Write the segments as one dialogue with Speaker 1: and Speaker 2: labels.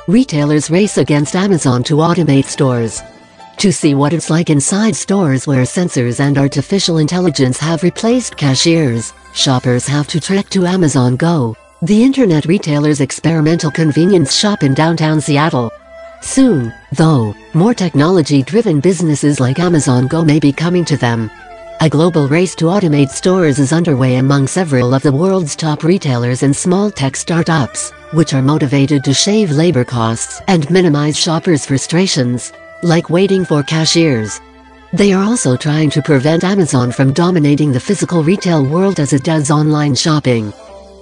Speaker 1: Retailers race against Amazon to automate stores. To see what it's like inside stores where sensors and artificial intelligence have replaced cashiers, shoppers have to trek to Amazon Go, the internet retailer's experimental convenience shop in downtown Seattle. Soon, though, more technology-driven businesses like Amazon Go may be coming to them. A global race to automate stores is underway among several of the world's top retailers and small tech startups, which are motivated to shave labor costs and minimize shoppers' frustrations, like waiting for cashiers. They are also trying to prevent Amazon from dominating the physical retail world as it does online shopping.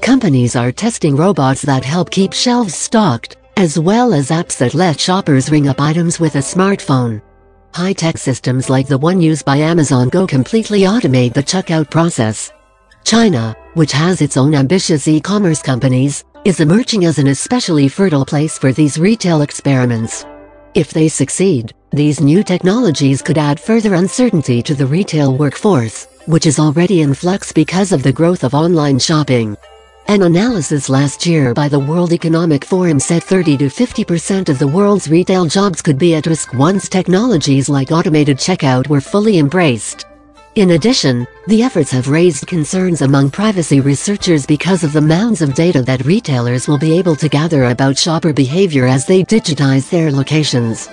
Speaker 1: Companies are testing robots that help keep shelves stocked, as well as apps that let shoppers ring up items with a smartphone. High-tech systems like the one used by Amazon Go completely automate the checkout process. China, which has its own ambitious e-commerce companies, is emerging as an especially fertile place for these retail experiments. If they succeed, these new technologies could add further uncertainty to the retail workforce, which is already in flux because of the growth of online shopping. An analysis last year by the World Economic Forum said 30 to 50% of the world's retail jobs could be at risk once technologies like automated checkout were fully embraced. In addition, the efforts have raised concerns among privacy researchers because of the mounds of data that retailers will be able to gather about shopper behavior as they digitize their locations.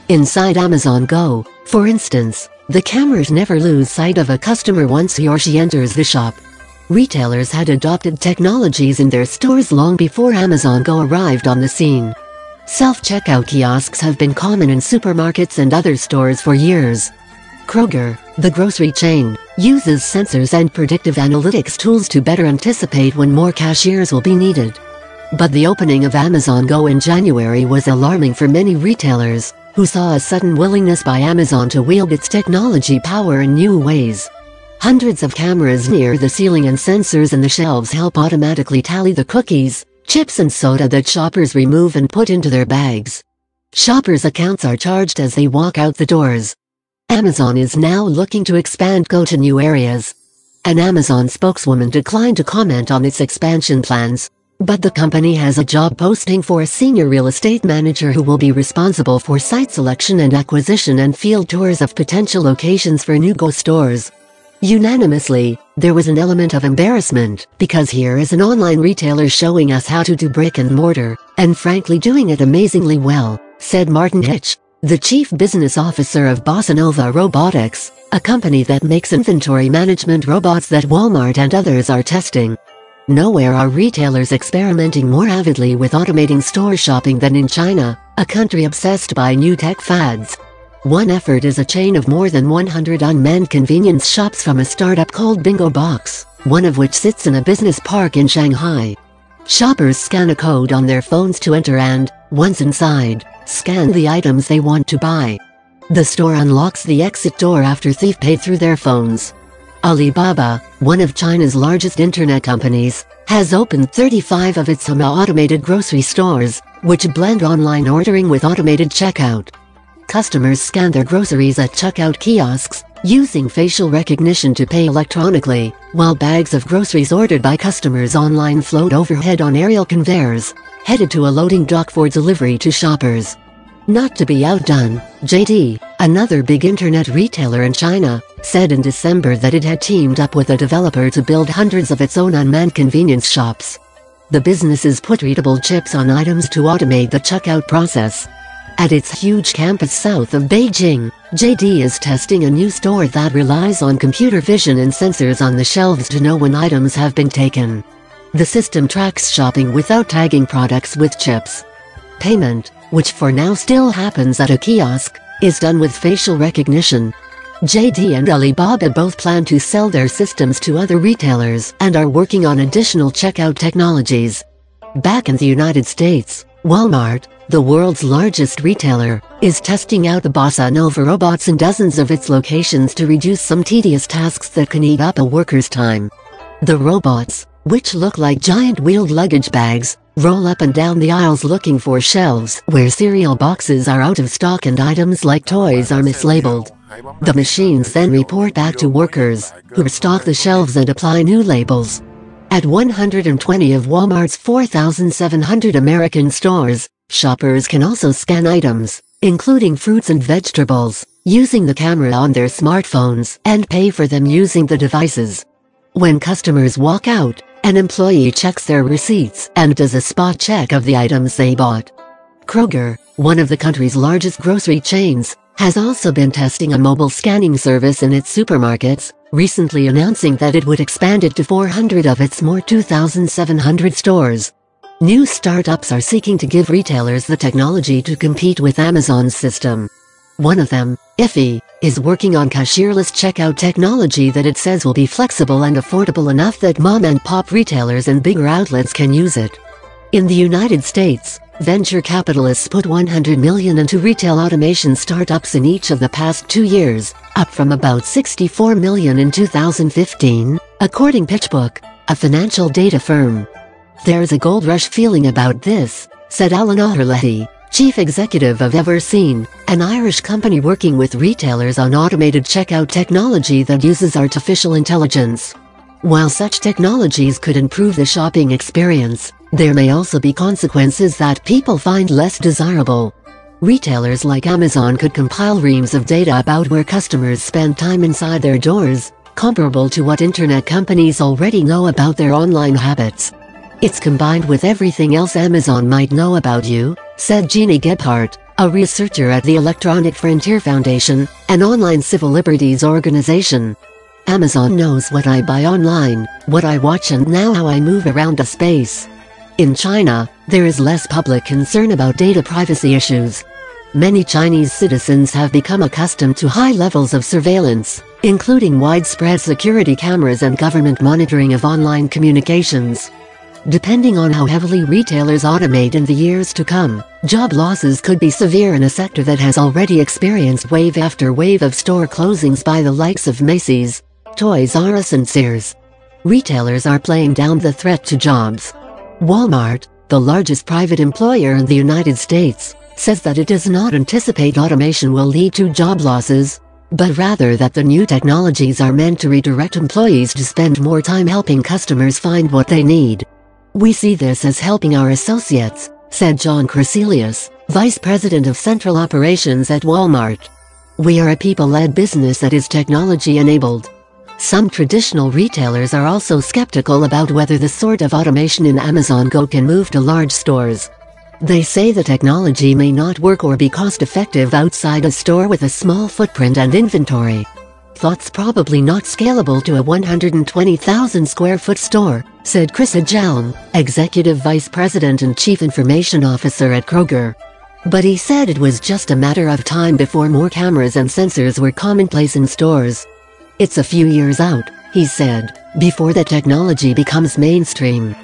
Speaker 1: Inside Amazon Go, for instance, the cameras never lose sight of a customer once he or she enters the shop. Retailers had adopted technologies in their stores long before Amazon Go arrived on the scene. Self-checkout kiosks have been common in supermarkets and other stores for years. Kroger, the grocery chain, uses sensors and predictive analytics tools to better anticipate when more cashiers will be needed. But the opening of Amazon Go in January was alarming for many retailers, who saw a sudden willingness by Amazon to wield its technology power in new ways. Hundreds of cameras near the ceiling and sensors in the shelves help automatically tally the cookies, chips and soda that shoppers remove and put into their bags. Shoppers' accounts are charged as they walk out the doors. Amazon is now looking to expand Go to new areas. An Amazon spokeswoman declined to comment on its expansion plans, but the company has a job posting for a senior real estate manager who will be responsible for site selection and acquisition and field tours of potential locations for new Go stores. Unanimously, there was an element of embarrassment, because here is an online retailer showing us how to do brick and mortar, and frankly doing it amazingly well, said Martin Hitch, the chief business officer of Bossa Nova Robotics, a company that makes inventory management robots that Walmart and others are testing. Nowhere are retailers experimenting more avidly with automating store shopping than in China, a country obsessed by new tech fads. One effort is a chain of more than 100 unmanned convenience shops from a startup called Bingo Box, one of which sits in a business park in Shanghai. Shoppers scan a code on their phones to enter and, once inside, scan the items they want to buy. The store unlocks the exit door after thieves pay through their phones. Alibaba, one of China's largest internet companies, has opened 35 of its automated grocery stores, which blend online ordering with automated checkout. Customers scan their groceries at checkout kiosks, using facial recognition to pay electronically, while bags of groceries ordered by customers online float overhead on aerial conveyors, headed to a loading dock for delivery to shoppers. Not to be outdone, JD, another big internet retailer in China, said in December that it had teamed up with a developer to build hundreds of its own unmanned convenience shops. The businesses put readable chips on items to automate the checkout process. At its huge campus south of Beijing, JD is testing a new store that relies on computer vision and sensors on the shelves to know when items have been taken. The system tracks shopping without tagging products with chips. Payment, which for now still happens at a kiosk, is done with facial recognition. JD and Alibaba both plan to sell their systems to other retailers and are working on additional checkout technologies. Back in the United States, Walmart, the world's largest retailer, is testing out the Bossa Nova robots in dozens of its locations to reduce some tedious tasks that can eat up a worker's time. The robots, which look like giant wheeled luggage bags, roll up and down the aisles looking for shelves where cereal boxes are out of stock and items like toys are mislabeled. The machines then report back to workers, who restock the shelves and apply new labels. At 120 of Walmart's 4,700 American stores, Shoppers can also scan items, including fruits and vegetables, using the camera on their smartphones and pay for them using the devices. When customers walk out, an employee checks their receipts and does a spot check of the items they bought. Kroger, one of the country's largest grocery chains, has also been testing a mobile scanning service in its supermarkets, recently announcing that it would expand it to 400 of its more 2,700 stores. New startups are seeking to give retailers the technology to compete with Amazon's system. One of them, Iffy, is working on cashierless checkout technology that it says will be flexible and affordable enough that mom-and-pop retailers and bigger outlets can use it. In the United States, venture capitalists put $100 million into retail automation startups in each of the past 2 years, up from about $64 million in 2015, according to PitchBook, a financial data firm. "There's a gold rush feeling about this," said Alan O'Herlihy, chief executive of Everseen, an Irish company working with retailers on automated checkout technology that uses artificial intelligence. While such technologies could improve the shopping experience, there may also be consequences that people find less desirable. Retailers like Amazon could compile reams of data about where customers spend time inside their doors, comparable to what internet companies already know about their online habits. "It's combined with everything else Amazon might know about you," said Jeannie Gebhardt, a researcher at the Electronic Frontier Foundation, an online civil liberties organization. "Amazon knows what I buy online, what I watch and now how I move around a space." In China, there is less public concern about data privacy issues. Many Chinese citizens have become accustomed to high levels of surveillance, including widespread security cameras and government monitoring of online communications. Depending on how heavily retailers automate in the years to come, job losses could be severe in a sector that has already experienced wave after wave of store closings by the likes of Macy's, Toys R Us and Sears. Retailers are playing down the threat to jobs. Walmart, the largest private employer in the United States, says that it does not anticipate automation will lead to job losses, but rather that the new technologies are meant to redirect employees to spend more time helping customers find what they need. "We see this as helping our associates," said John Crecelius, vice president of central operations at Walmart. "We are a people-led business that is technology-enabled." Some traditional retailers are also skeptical about whether the sort of automation in Amazon Go can move to large stores. They say the technology may not work or be cost-effective outside a store with a small footprint and inventory. "Thought's probably not scalable to a 120,000 square foot store," said Chris Ajalm, executive vice president and chief information officer at Kroger. But he said it was just a matter of time before more cameras and sensors were commonplace in stores. "It's a few years out," he said, "before the technology becomes mainstream."